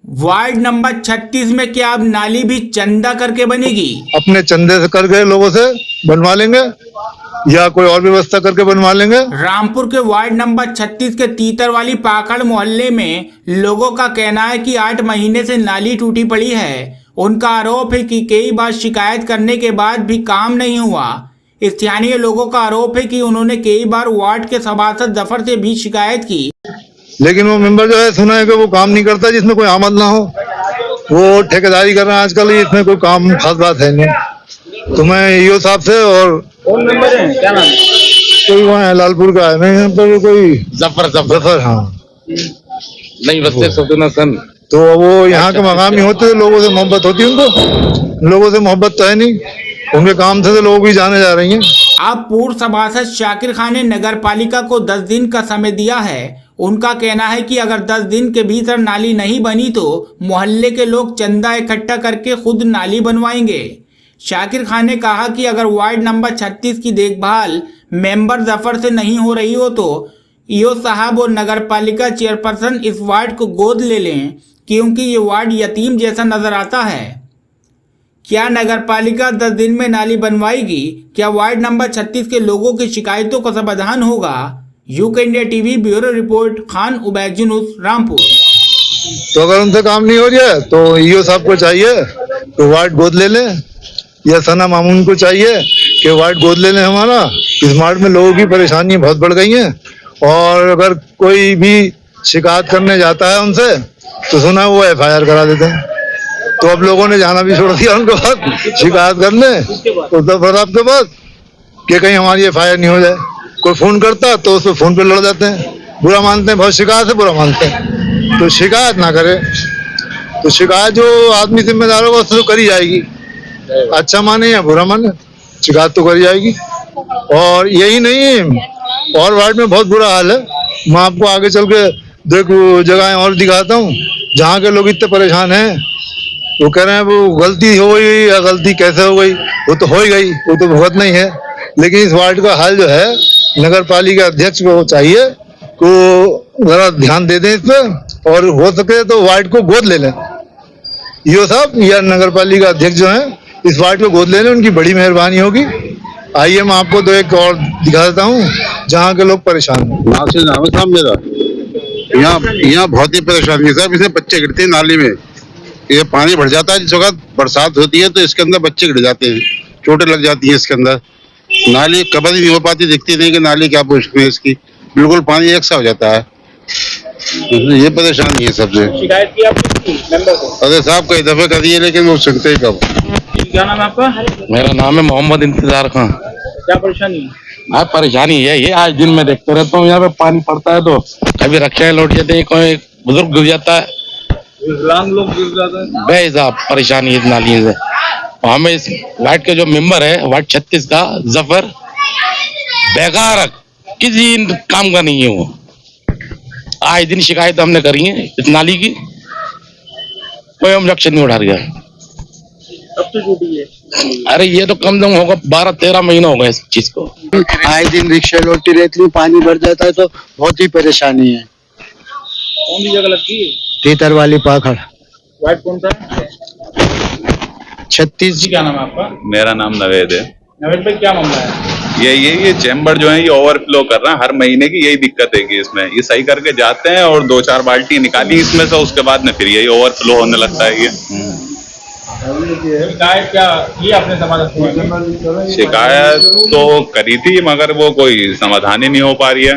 Ward number 36 में क्या अब नाली भी चंदा करके बनेगी? अपने चंदे से करके लोगों से बनवा लेंगे या कोई और व्यवस्था करके बनवा लेंगे। रामपुर के वार्ड नंबर 36 के तीतर वाली पाखड़ मोहल्ले में लोगों का कहना है कि 8 महीने से नाली टूटी पड़ी है। उनका आरोप है कि कई बार शिकायत करने के बाद भी काम नहीं हुआ। स्थानीय लोगों का आरोप है कि उन्होंने कई बार वार्ड के सभासद जफर से भी शिकायत की, लेकिन वो मेंबर जो है सुना है कि वो काम नहीं करता जिसमें कोई आमद ना हो। वो ठेकेदारी कर रहे हैं आजकल, इसमें कोई काम खास बात है नहीं। तो मैं ईओ साहब से और कौन मेंबर है, क्या नाम? कोई वहाँ है लालपुर का है, नहीं पर कोई जफर हाँ नहीं बच्चे सोचना सन। तो वो यहाँ के मकामी होते, लोगों से मोहब्बत होती है उनको। लोगों से मोहब्बत तो है नहीं, उनके काम से तो लोग भी जाने जा रही हैं। अब पूर्व सभासद शाकिर खान ने नगर पालिका को 10 दिन का समय दिया है। उनका कहना है कि अगर 10 दिन के भीतर नाली नहीं बनी तो मोहल्ले के लोग चंदा इकट्ठा करके खुद नाली बनवाएंगे। शाकिर खान ने कहा कि अगर वार्ड नंबर 36 की देखभाल मेंबर जफर से नहीं हो रही हो तो ईओ साहब और नगर पालिका चेयरपर्सन इस वार्ड को गोद ले लें, क्योंकि ये वार्ड यतीम जैसा नजर आता है। क्या नगर पालिका 10 दिन में नाली बनवाएगी? क्या वार्ड नंबर 36 के लोगों की शिकायतों का समाधान होगा? UK India TV bureau report, Khan Ubaid Junus, Rampur. तो अगर उनसे काम नहीं हो रहा है तो ईओ साहब को चाहिए तो वार्ड गोद ले लें, या सना मामून को चाहिए कि वार्ड गोद ले लें हमारा। इस वार्ड में लोगों की परेशानी बहुत बढ़ गई है, और अगर कोई भी शिकायत करने जाता है उनसे तो सुना है वो FIR करा देते हैं। तो अब लोगों ने जाना भी छोड़ दिया उनके पास शिकायत करने, तो जफर आपके पास कि कहीं हमारी FIR नहीं हो जाए। कोई फोन करता तो उस पर फोन पे लड़ जाते हैं, बुरा मानते हैं, बहुत शिकायत है बुरा मानते हैं। तो शिकायत ना करे, तो शिकायत जो आदमी जिम्मेदार होगा उससे तो करी जाएगी, अच्छा माने या बुरा माने, शिकायत तो करी जाएगी। और यही नहीं, और वार्ड में बहुत बुरा हाल है। मैं आपको आगे चल के दो जगह और दिखाता हूँ जहाँ के लोग इतने परेशान हैं। वो कह रहे हैं वो गलती हो गई, या गलती कैसे हो गई, वो तो हो ही गई, वो तो भुगत नहीं है। लेकिन इस वार्ड का हाल जो है, नगर पालिका अध्यक्ष को चाहिए को जरा ध्यान दे दें इस पर, और हो सके तो वार्ड को गोद ले लें। ईओ साहब या नगर पालिका अध्यक्ष जो है इस वार्ड को गोद ले लें, उनकी बड़ी मेहरबानी होगी। आइए मैं आपको दो एक और दिखा देता हूँ जहाँ के लोग परेशान हैं। नासिर नाम है साहब मेरा। यहाँ बहुत ही परेशानी है साहब, इसमें बच्चे गिरते हैं नाली में। ये पानी भर जाता है, जिस वक्त बरसात होती है तो इसके अंदर बच्चे गिर जाते हैं, चोटें लग जाती हैं इसके अंदर। नाली कभी नहीं हो पाती, दिखती नहीं कि नाली क्या पोजीशन है इसकी, बिल्कुल पानी एक सा हो जाता है। ये परेशानी है सबसे। शिकायत की आपने मेंबर को? अरे साहब कई दफे करी है लेकिन वो सुनते ही कब। क्या नाम है आपका? मेरा नाम है मोहम्मद इंतजार खान। क्या परेशानी है? आप परेशानी है ये, आज दिन में देखते रहता हूँ यहाँ पे पानी पड़ता है तो कभी रक्षाएं लौट जाते हैं, कोई बुजुर्ग गिर जाता है, विकलांग लोग गिर जाते हैं। बेहिसाब परेशानी है इस नाली से। और हमें इस वार्ड के जो मेंबर है वार्ड 36 का जफर, बेकार किसी काम का नहीं है वो। आज दिन शिकायत हमने करी है इस नाली की, कोई हम लक्ष्य नहीं उठा रहा। कब से टूटी है? अरे ये तो कम से कम होगा 12-13 महीना हो गए इस चीज को। आए दिन रिक्शा लौटती रहती हूँ, पानी भर जाता है तो बहुत ही परेशानी है। कौन सी जगह लगती है? तीतर वाली पाखड़, वार्ड कौन सा है? 36। जी क्या नाम है आपका? मेरा नाम नवेद है। नवेद भाई क्या मामला है? ये चैम्बर जो है ये ओवरफ्लो कर रहा है हर महीने की, यही दिक्कत है कि इसमें ये सही करके जाते हैं और 2-4 बाल्टी निकाली इसमें से, उसके बाद में फिर यही ओवरफ्लो होने लगता है। ये शिकायत क्या की आपने समाधान? शिकायत तो करी थी मगर वो कोई समाधान ही नहीं हो पा रही है।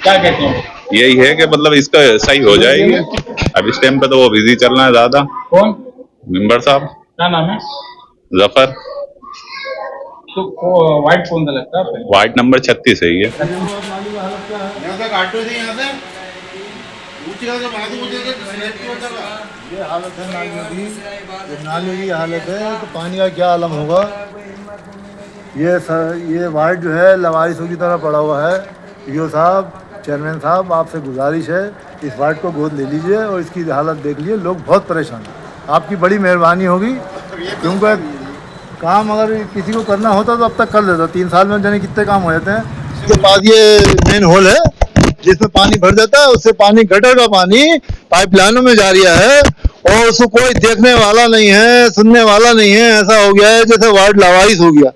क्या कहते हैं? यही है कि मतलब इसका सही हो जाएगी। अब इस टाइम पे तो वो बिजी चल रहा है ज्यादा। कौन मेंबर साहब? क्या नाम है? जफर। तो वार्ड कौन सा लगता है? वार्ड नंबर 36 है ये। ये हालत है नालियों की, नालियों की हालत है तो पानी का क्या आलम होगा। ये वार्ड जो है लवारिसों की तरह पड़ा हुआ है। ईओ साहब, चेयरमैन साहब, आपसे गुजारिश है इस वार्ड को गोद ले लीजिए और इसकी हालत देख लीजिए। लोग बहुत परेशान हैं, आपकी बड़ी मेहरबानी होगी, क्योंकि काम अगर किसी को करना होता तो अब तक कर लेता। 3 साल में जाने कितने काम हो जाते हैं। इसके बाद ये मेन हॉल है जिसमें पानी भर जाता है उससे पानी, गटर का पानी पाइपलाइनों में जा रहा है और उसको कोई देखने वाला नहीं है, सुनने वाला नहीं है। ऐसा हो गया है जैसे वार्ड लावारिस हो गया।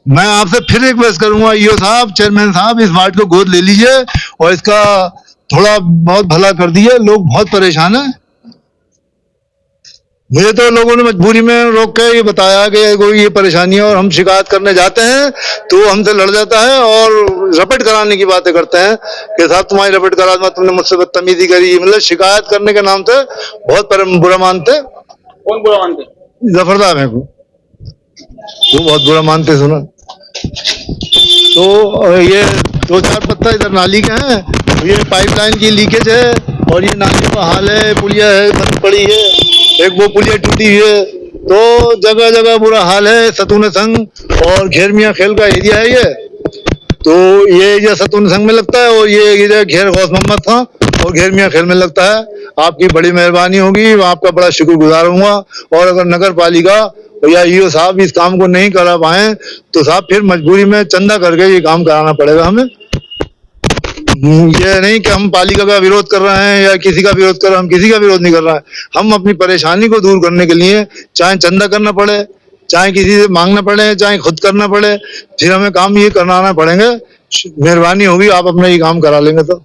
मैं आपसे फिर रिक्वेस्ट करूंगा, ईओ साहब, चेयरमैन साहब, इस वार्ड को गोद ले लीजिए और इसका थोड़ा बहुत भला कर दिए। लोग बहुत परेशान हैं। मुझे तो लोगों ने मजबूरी में रोक के ये बताया कि कोई ये परेशानी है और हम शिकायत करने जाते हैं तो हमसे लड़ जाता है और रपट कराने की बातें करते हैं कि साहब तुम्हारी रपट करा दूंगा, तुमने मुझसे बदतमीजी करी। मतलब शिकायत करने के नाम से बहुत बुरा मानते। कौन बुरा मानते? जफरदार है वो बहुत बुरा मानते। सुना तो ये 2-4 पत्ता इधर नाली के हैं, ये पाइपलाइन की लीकेज है और ये नाली का हाल है। पुलिया है बंद पड़ी है, एक वो पुलिया टूटी हुई है, तो जगह जगह बुरा हाल है। सतून संघ और घेर मियाँ खेल का एरिया है ये, तो ये एरिया सतून संघ में लगता है और ये एरिया घेर गौस मोहम्मद था और घेर मियाँ खेल में लगता है। आपकी बड़ी मेहरबानी होगी, मैं आपका बड़ा शुक्रगुजार हूँगा। और अगर नगर पालिका या ईओ साहब इस काम को नहीं करा पाए तो साहब फिर मजबूरी में चंदा करके ये काम कराना पड़ेगा हमें। ये नहीं कि हम पालिका का विरोध कर रहे हैं या किसी का विरोध कर रहे हैं, हम किसी का विरोध नहीं कर रहे हैं। हम अपनी परेशानी को दूर करने के लिए चाहे चंदा करना पड़े, चाहे किसी से मांगना पड़े, चाहे खुद करना पड़े, फिर हमें काम ये कराना पड़ेंगे। मेहरबानी होगी आप अपना ये काम करा लेंगे तो।